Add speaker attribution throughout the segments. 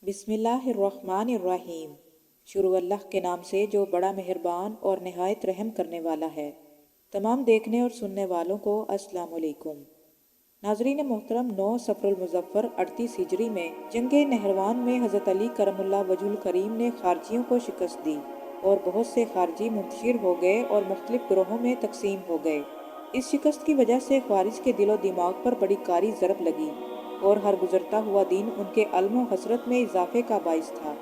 Speaker 1: بسم اللہ الرحمن الرحیم۔ شروع اللہ کے نام سے جو بڑا مہربان اور نہایت رحم کرنے والا ہے۔ تمام دیکھنے اور سننے والوں کو السلام علیکم۔ ناظرین محترم، 9 صفر المظفر 38 ہجری میں جنگ نہروان میں حضرت علی کرم اللہ وجہ الکریم نے خارجیوں کو شکست دی اور بہت سے خارجی منتشر ہو گئے اور مختلف گروہوں میں تقسیم ہو گئے۔ اس شکست کی وجہ سے خوارج کے دل و دماغ پر بڑی کاری ضرب لگی اور ہر گزرتا ہوا دن ان کے علم و حسرت میں اضافے کا باعث تھا۔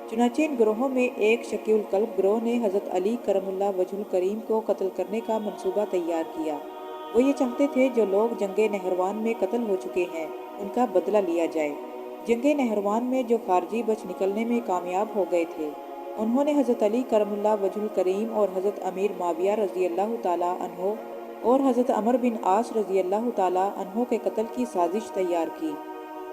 Speaker 1: چنانچہ ان گروہوں میں ایک شقی القلب گروہ نے حضرت علی کرم اللہ وجہ الکریم کو قتل کرنے کا منصوبہ تیار کیا۔ وہ یہ چاہتے تھے جو لوگ جنگ نہروان میں قتل ہو چکے ہیں ان کا بدلہ لیا جائے۔ جنگ نہروان میں جو خارجی بچ نکلنے میں کامیاب ہو گئے تھے، انہوں نے حضرت علی کرم اللہ وجہ الکریم اور حضرت امیر معاویہ رضی اللہ تعالیٰ عنہ اور حضرت عمر بن عاص رضی اللہ تعالیٰ عنہ کے قتل کی سازش تیار کی،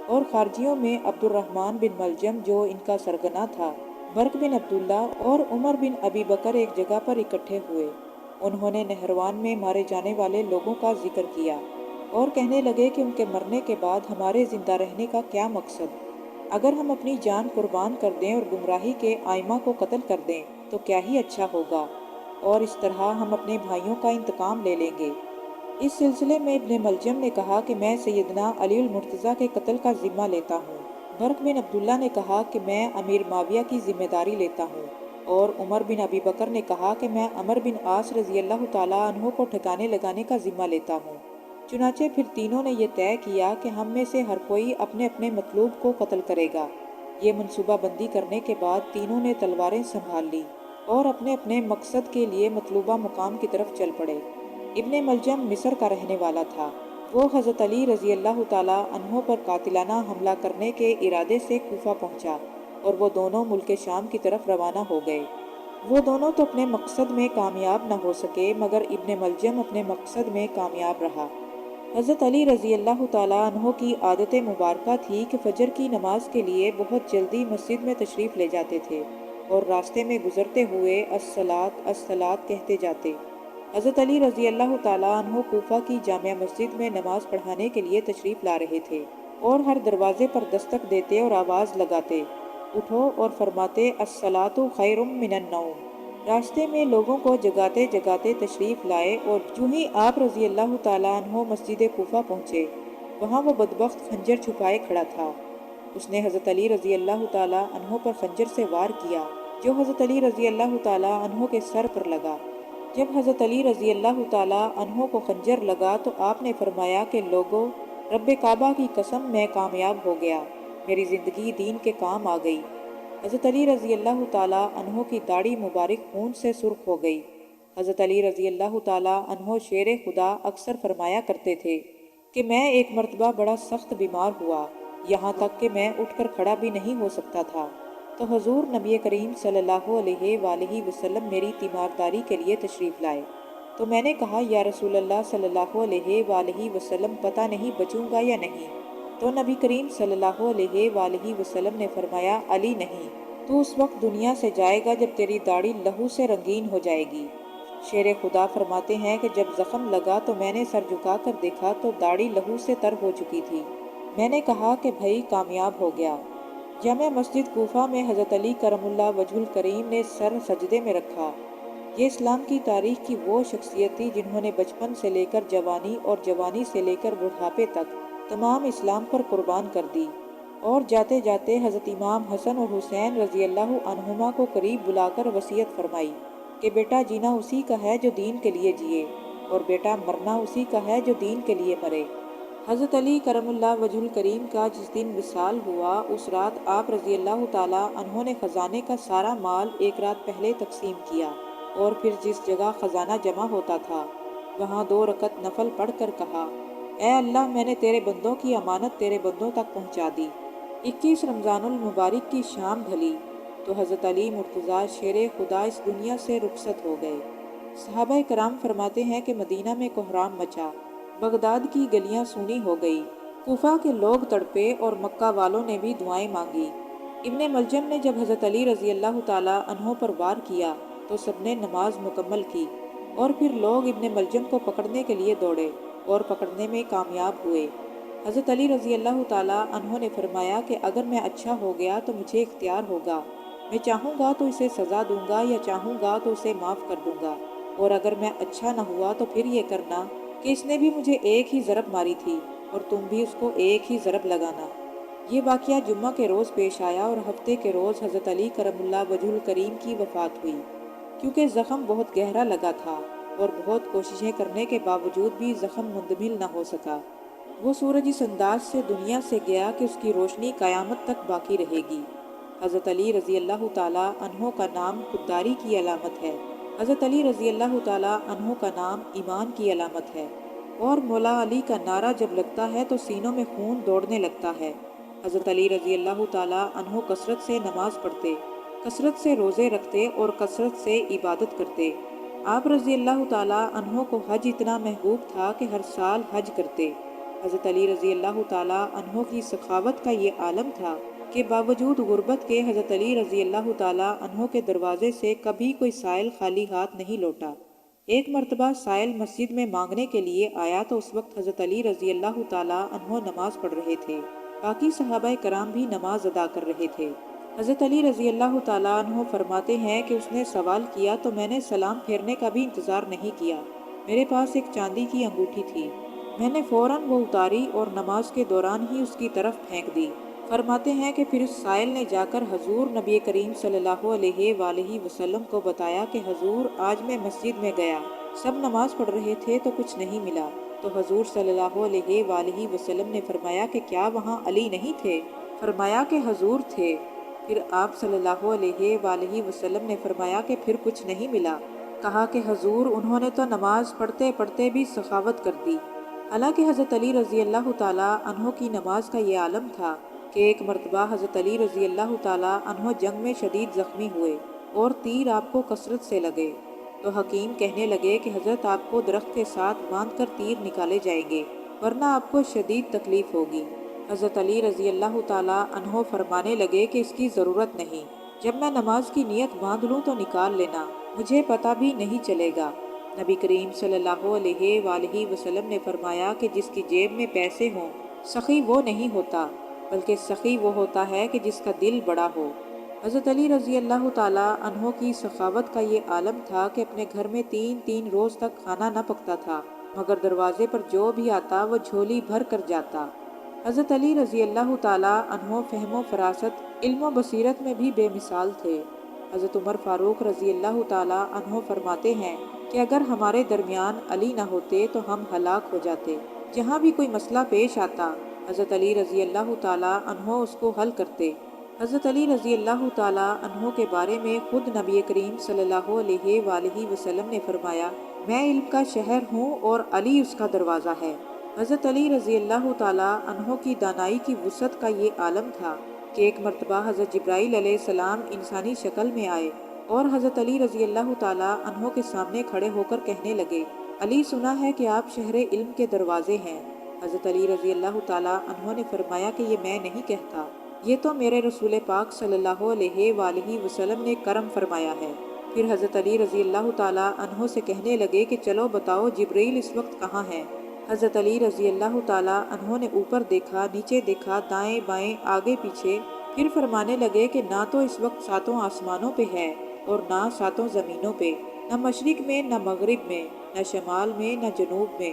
Speaker 1: اور خارجیوں میں عبد الرحمن بن ملجم جو ان کا سرغنہ تھا، برق بن عبداللہ اور عمر بن ابی بکر ایک جگہ پر اکٹھے ہوئے۔ انہوں نے نہروان میں مارے جانے والے لوگوں کا ذکر کیا اور کہنے لگے کہ ان کے مرنے کے بعد ہمارے زندہ رہنے کا کیا مقصد؟ اگر ہم اپنی جان قربان کر دیں اور گمراہی کے ائمہ کو قتل کر دیں تو کیا ہی اچھا ہوگا، اور اس طرح ہم اپنے بھائیوں کا انتقام لے لیں گے۔ اس سلسلے میں ابن ملجم نے کہا کہ میں سیدنا علی المرتضیٰ کے قتل کا ذمہ لیتا ہوں۔ برق بن عبداللہ نے کہا کہ میں امیر معاویہ کی ذمہ داری لیتا ہوں، اور عمر بن ابی بکر نے کہا کہ میں عمر بن عاص رضی اللہ تعالیٰ عنہ کو ٹھکانے لگانے کا ذمہ لیتا ہوں۔ چنانچہ پھر تینوں نے یہ طے کیا کہ ہم میں سے ہر کوئی اپنے اپنے مطلوب کو قتل کرے گا۔ یہ منصوبہ بندی کرنے کے بعد تینوں نے تلواریں سنبھال لی اور اپنے اپنے مقصد کے لیے مطلوبہ مقام کی طرف چل پڑے۔ ابن ملجم مصر کا رہنے والا تھا۔ وہ حضرت علی رضی اللہ تعالیٰ عنہ پر قاتلانہ حملہ کرنے کے ارادے سے کوفہ پہنچا اور وہ دونوں ملک شام کی طرف روانہ ہو گئے۔ وہ دونوں تو اپنے مقصد میں کامیاب نہ ہو سکے مگر ابن ملجم اپنے مقصد میں کامیاب رہا۔ حضرت علی رضی اللہ تعالیٰ عنہ کی عادت مبارکہ تھی کہ فجر کی نماز کے لیے بہت جلدی مسجد میں تشریف لے جاتے تھے اور راستے میں گزرتے ہوئے الصلاۃ الصلاۃ کہتے جاتے۔ حضرت علی رضی اللہ تعالیٰ عنہ کوفہ کی جامع مسجد میں نماز پڑھانے کے لیے تشریف لا رہے تھے اور ہر دروازے پر دستک دیتے اور آواز لگاتے، اٹھو، اور فرماتے الصلاۃ خیر من النوم۔ راستے میں لوگوں کو جگاتے جگاتے تشریف لائے اور جو ہی آپ رضی اللہ تعالیٰ عنہ مسجد کوفہ پہنچے، وہاں وہ بدبخت خنجر چھپائے کھڑا تھا۔ اس نے حضرت علی رضی اللہ تعالیٰ عنہ پر خنجر سے وار کیا جو حضرت علی رضی اللہ تعالیٰ عنہ کے سر پر لگا۔ جب حضرت علی رضی اللہ تعالیٰ عنہ کو خنجر لگا تو آپ نے فرمایا کہ لوگو، رب کعبہ کی قسم میں کامیاب ہو گیا، میری زندگی دین کے کام آ گئی۔ حضرت علی رضی اللہ تعالیٰ عنہ کی داڑھی مبارک خون سے سرخ ہو گئی۔ حضرت علی رضی اللہ تعالیٰ عنہ شیر خدا اکثر فرمایا کرتے تھے کہ میں ایک مرتبہ بڑا سخت بیمار ہوا، یہاں تک کہ میں اٹھ کر کھڑا بھی نہیں ہو سکتا تھا، تو حضور نبی کریم صلی اللہ علیہ وآلہ وسلم میری تیمارداری کے لیے تشریف لائے، تو میں نے کہا یا رسول اللہ صلی اللہ علیہ وآلہ وسلم پتہ نہیں بچوں گا یا نہیں، تو نبی کریم صلی اللہ علیہ وآلہ وسلم نے فرمایا علی نہیں، تو اس وقت دنیا سے جائے گا جب تیری داڑھی لہو سے رنگین ہو جائے گی۔ شیر خدا فرماتے ہیں کہ جب زخم لگا تو میں نے سر جھکا کر دیکھا تو داڑھی لہو سے تر ہو چکی تھی۔ میں نے کہا کہ بھائی کامیاب ہو گیا۔ جامع مسجد کوفہ میں حضرت علی کرم اللہ وجہ الکریم نے سر سجدے میں رکھا۔ یہ اسلام کی تاریخ کی وہ شخصیت تھی جنہوں نے بچپن سے لے کر جوانی اور جوانی سے لے کر بڑھاپے تک تمام اسلام پر قربان کر دی، اور جاتے جاتے حضرت امام حسن اور حسین رضی اللہ عنہما کو قریب بلا کر وصیت فرمائی کہ بیٹا جینا اسی کا ہے جو دین کے لیے جیے، اور بیٹا مرنا اسی کا ہے جو دین کے لیے مرے۔ حضرت علی کرم اللہ وجہ الکریم کا جس دن وصال ہوا، اس رات آپ رضی اللہ تعالیٰ عنہ نے خزانے کا سارا مال ایک رات پہلے تقسیم کیا، اور پھر جس جگہ خزانہ جمع ہوتا تھا وہاں 2 رکعت نفل پڑھ کر کہا، اے اللہ، میں نے تیرے بندوں کی امانت تیرے بندوں تک پہنچا دی۔ 21 رمضان المبارک کی شام ڈھلی تو حضرت علی مرتضیٰ شیر خدا اس دنیا سے رخصت ہو گئے۔ صحابہ کرام فرماتے ہیں کہ مدینہ میں کوہرام مچا، بغداد کی گلیاں سونی ہو گئی، کوفہ کے لوگ تڑپے اور مکہ والوں نے بھی دعائیں مانگی۔ ابن ملجم نے جب حضرت علی رضی اللہ تعالیٰ عنہ پر وار کیا تو سب نے نماز مکمل کی، اور پھر لوگ ابن ملجم کو پکڑنے کے لیے دوڑے اور پکڑنے میں کامیاب ہوئے۔ حضرت علی رضی اللہ تعالیٰ عنہ نے فرمایا کہ اگر میں اچھا ہو گیا تو مجھے اختیار ہوگا، میں چاہوں گا تو اسے سزا دوں گا یا چاہوں گا تو اسے معاف کر دوں گا، اور اگر میں اچھا نہ ہوا تو پھر یہ کرنا کہ اس نے بھی مجھے ایک ہی ضرب ماری تھی اور تم بھی اس کو ایک ہی ضرب لگانا۔ یہ واقعہ جمعہ کے روز پیش آیا اور ہفتے کے روز حضرت علی کرم اللہ وجہ الکریم کی وفات ہوئی۔ کیونکہ زخم بہت گہرا لگا تھا اور بہت کوششیں کرنے کے باوجود بھی زخم مندمل نہ ہو سکا، وہ سورج اس انداز سے دنیا سے گیا کہ اس کی روشنی قیامت تک باقی رہے گی۔ حضرت علی رضی اللہ تعالیٰ عنہ کا نام خودداری کی علامت ہے۔ حضرت علی رضی اللہ تعالیٰ عنہ کا نام ایمان کی علامت ہے، اور مولا علی کا نعرہ جب لگتا ہے تو سینوں میں خون دوڑنے لگتا ہے۔ حضرت علی رضی اللہ تعالیٰ عنہ کثرت سے نماز پڑھتے، کثرت سے روزے رکھتے اور کثرت سے عبادت کرتے۔ آپ رضی اللہ تعالیٰ عنہ کو حج اتنا محبوب تھا کہ ہر سال حج کرتے۔ حضرت علی رضی اللہ تعالیٰ عنہ کی سخاوت کا یہ عالم تھا کہ باوجود غربت کے حضرت علی رضی اللہ تعالیٰ عنہ کے دروازے سے کبھی کوئی سائل خالی ہاتھ نہیں لوٹا۔ ایک مرتبہ سائل مسجد میں مانگنے کے لیے آیا تو اس وقت حضرت علی رضی اللہ تعالیٰ عنہ نماز پڑھ رہے تھے، باقی صحابہ کرام بھی نماز ادا کر رہے تھے۔ حضرت علی رضی اللہ تعالیٰ عنہ فرماتے ہیں کہ اس نے سوال کیا تو میں نے سلام پھیرنے کا بھی انتظار نہیں کیا، میرے پاس ایک چاندی کی انگوٹھی تھی، میں نے فوراً وہ اتاری اور نماز کے دوران ہی اس کی طرف پھینک دی۔ فرماتے ہیں کہ پھر اس سائل نے جا کر حضور نبی کریم صلی اللہ علیہ وآلہ وسلم کو بتایا کہ حضور آج میں مسجد میں گیا، سب نماز پڑھ رہے تھے تو کچھ نہیں ملا، تو حضور صلی اللہ علیہ وآلہ وسلم نے فرمایا کہ کیا وہاں علی نہیں تھے؟ فرمایا کہ حضور تھے۔ پھر آپ صلی اللہ علیہ وآلہ وسلم نے فرمایا کہ پھر کچھ نہیں ملا؟ کہا کہ حضور انہوں نے تو نماز پڑھتے پڑھتے بھی سخاوت کر دی۔ حالانکہ حضرت علی رضی اللہ تعالیٰ عنہ کی نماز کا یہ عالم تھا کہ ایک مرتبہ حضرت علی رضی اللہ تعالیٰ عنہ جنگ میں شدید زخمی ہوئے اور تیر آپ کو کثرت سے لگے، تو حکیم کہنے لگے کہ حضرت آپ کو درخت کے ساتھ باندھ کر تیر نکالے جائیں گے ورنہ آپ کو شدید تکلیف ہوگی۔ حضرت علی رضی اللہ تعالیٰ عنہ فرمانے لگے کہ اس کی ضرورت نہیں، جب میں نماز کی نیت باندھ لوں تو نکال لینا، مجھے پتہ بھی نہیں چلے گا۔ نبی کریم صلی اللہ علیہ وآلہ وسلم نے فرمایا کہ جس کی جیب میں پیسے ہوں سخی وہ نہیں ہوتا، بلکہ سخی وہ ہوتا ہے کہ جس کا دل بڑا ہو۔ حضرت علی رضی اللہ تعالیٰ عنہ کی سخاوت کا یہ عالم تھا کہ اپنے گھر میں 3 روز تک کھانا نہ پکتا تھا، مگر دروازے پر جو بھی آتا وہ جھولی بھر کر جاتا۔ حضرت علی رضی اللہ تعالیٰ عنہ فہم و فراست، علم و بصیرت میں بھی بے مثال تھے۔ حضرت عمر فاروق رضی اللہ تعالیٰ عنہ فرماتے ہیں کہ اگر ہمارے درمیان علی نہ ہوتے تو ہم ہلاک ہو جاتے۔ جہاں بھی کوئی مسئلہ پیش آتا حضرت علی رضی اللہ تعالیٰ عنہ اس کو حل کرتے۔ حضرت علی رضی اللہ تعالیٰ عنہ کے بارے میں خود نبی کریم صلی اللہ علیہ وآلہ وسلم نے فرمایا، میں علم کا شہر ہوں اور علی اس کا دروازہ ہے۔ حضرت علی رضی اللہ تعالیٰ عنہ کی دانائی کی وسعت کا یہ عالم تھا کہ ایک مرتبہ حضرت جبرائیل علیہ السلام انسانی شکل میں آئے اور حضرت علی رضی اللہ تعالیٰ عنہ کے سامنے کھڑے ہو کر کہنے لگے، علی سنا ہے کہ آپ شہر علم کے دروازے ہیں۔ حضرت علی رضی اللہ تعالیٰ عنہ نے فرمایا کہ یہ میں نہیں کہتا، یہ تو میرے رسول پاک صلی اللہ علیہ وآلہ وسلم نے کرم فرمایا ہے۔ پھر حضرت علی رضی اللہ تعالیٰ عنہ سے کہنے لگے کہ چلو بتاؤ جبرائیل اس وقت کہاں ہیں؟ حضرت علی رضی اللہ تعالیٰ عنہ نے اوپر دیکھا، نیچے دیکھا، دائیں بائیں، آگے پیچھے، پھر فرمانے لگے کہ نہ تو اس وقت 7 آسمانوں پہ ہے اور نہ 7 زمینوں پہ، نہ مشرق میں نہ مغرب میں، نہ شمال میں نہ جنوب میں۔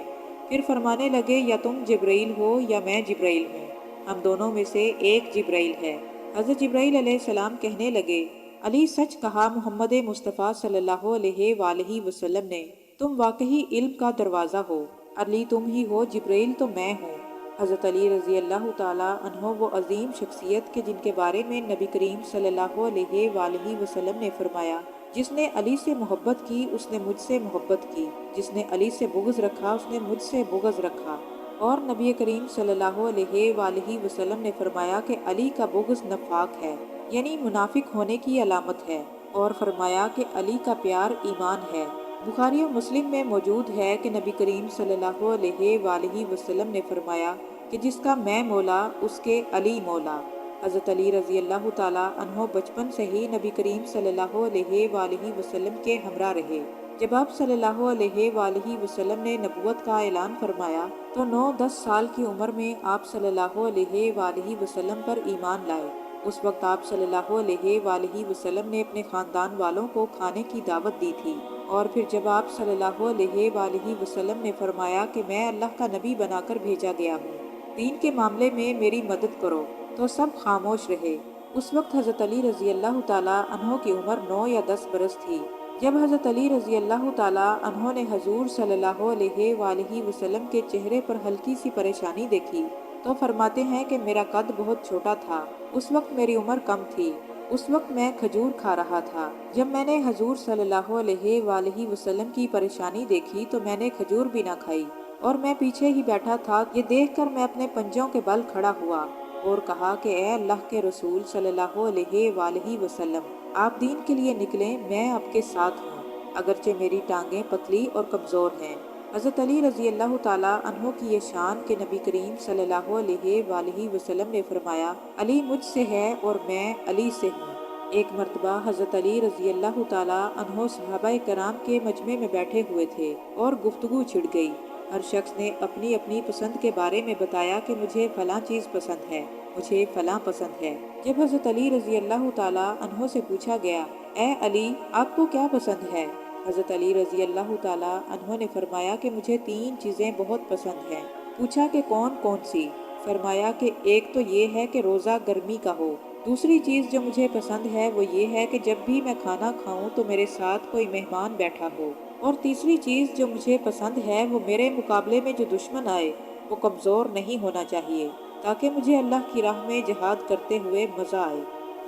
Speaker 1: پھر فرمانے لگے یا تم جبرائیل ہو یا میں جبرائیل ہوں، ہم دونوں میں سے ایک جبرائیل ہے۔ حضرت جبرائیل علیہ السلام کہنے لگے، علی سچ کہا محمد مصطفیٰ صلی اللہ علیہ وآلہ وسلم نے، تم واقعی علم کا دروازہ ہو، علی تم ہی ہو، جبرائیل تو میں ہوں۔ حضرت علی رضی اللہ تعالیٰ عنہ وہ عظیم شخصیت کے جن کے بارے میں نبی کریم صلی اللہ علیہ وآلہ وسلم نے فرمایا، جس نے علی سے محبت کی اس نے مجھ سے محبت کی، جس نے علی سے بغض رکھا اس نے مجھ سے بغض رکھا۔ اور نبی کریم صلی اللہ علیہ وآلہ وسلم نے فرمایا کہ علی کا بغض نفاق ہے، یعنی منافق ہونے کی علامت ہے، اور فرمایا کہ علی کا پیار ایمان ہے۔ بخاری و مسلم میں موجود ہے کہ نبی کریم صلی اللہ علیہ وآلہ وسلم نے فرمایا کہ جس کا میں مولا اس کے علی مولا۔ حضرت علی رضی اللہ تعالیٰ عنہ بچپن سے ہی نبی کریم صلی اللہ علیہ وآلہ وسلم کے ہمراہ رہے۔ جب آپ صلی اللہ علیہ وآلہ وسلم نے نبوت کا اعلان فرمایا تو 9-10 سال کی عمر میں آپ صلی اللہ علیہ وآلہ وسلم پر ایمان لائے۔ اس وقت آپ صلی اللہ علیہ وآلہ وسلم نے اپنے خاندان والوں کو کھانے کی دعوت دی تھی، اور پھر جب آپ صلی اللہ علیہ وآلہ وسلم نے فرمایا کہ میں اللہ کا نبی بنا کر بھیجا گیا ہوں، دین کے معاملے میں میری مدد کرو، تو سب خاموش رہے۔ اس وقت حضرت علی رضی اللہ تعالیٰ عنہ کی عمر 9 یا 10 برس تھی۔ جب حضرت علی رضی اللہ تعالیٰ عنہ نے حضور صلی اللہ علیہ وآلہ وسلم کے چہرے پر ہلکی سی پریشانی دیکھی تو فرماتے ہیں کہ میرا قد بہت چھوٹا تھا، اس وقت میری عمر کم تھی، اس وقت میں کھجور کھا رہا تھا۔ جب میں نے حضور صلی اللہ علیہ وآلہ وسلم کی پریشانی دیکھی تو میں نے کھجور بھی نہ کھائی، اور میں پیچھے ہی بیٹھا تھا۔ یہ دیکھ کر میں اپنے پنجوں کے بل کھڑا ہوا اور کہا کہ اے اللہ کے رسول صلی اللہ علیہ وآلہ وسلم، آپ دین کے لیے نکلیں، میں آپ کے ساتھ ہوں، اگرچہ میری ٹانگیں پتلی اور کمزور ہیں۔ حضرت علی رضی اللہ تعالیٰ عنہ کی یہ شان کہ نبی کریم صلی اللہ علیہ وآلہ وسلم نے فرمایا، علی مجھ سے ہے اور میں علی سے ہوں۔ ایک مرتبہ حضرت علی رضی اللہ تعالیٰ عنہ صحابہ کرام کے مجمع میں بیٹھے ہوئے تھے اور گفتگو چھڑ گئی۔ ہر شخص نے اپنی اپنی پسند کے بارے میں بتایا کہ مجھے فلاں چیز پسند ہے، مجھے فلاں پسند ہے۔ جب حضرت علی رضی اللہ تعالیٰ عنہ سے پوچھا گیا، اے علی، آپ کو کیا پسند ہے؟ حضرت علی رضی اللہ تعالیٰ عنہ نے فرمایا کہ مجھے 3 چیزیں بہت پسند ہیں۔ پوچھا کہ کون کون سی؟ فرمایا کہ ایک تو یہ ہے کہ روزہ گرمی کا ہو، دوسری چیز جو مجھے پسند ہے وہ یہ ہے کہ جب بھی میں کھانا کھاؤں تو میرے ساتھ کوئی مہمان بیٹھا ہو، اور تیسری چیز جو مجھے پسند ہے وہ میرے مقابلے میں جو دشمن آئے وہ کمزور نہیں ہونا چاہیے، تاکہ مجھے اللہ کی راہ میں جہاد کرتے ہوئے مزہ آئے۔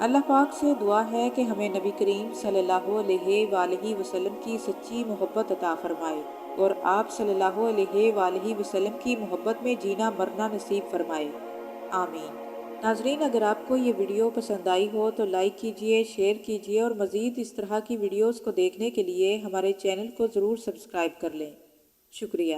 Speaker 1: اللہ پاک سے دعا ہے کہ ہمیں نبی کریم صلی اللہ علیہ وآلہ وسلم کی سچی محبت عطا فرمائے، اور آپ صلی اللہ علیہ وآلہ وسلم کی محبت میں جینا مرنا نصیب فرمائے، آمین۔ ناظرین، اگر آپ کو یہ ویڈیو پسند آئی ہو تو لائک کیجئے، شیئر کیجئے، اور مزید اس طرح کی ویڈیوز کو دیکھنے کے لیے ہمارے چینل کو ضرور سبسکرائب کر لیں۔ شکریہ۔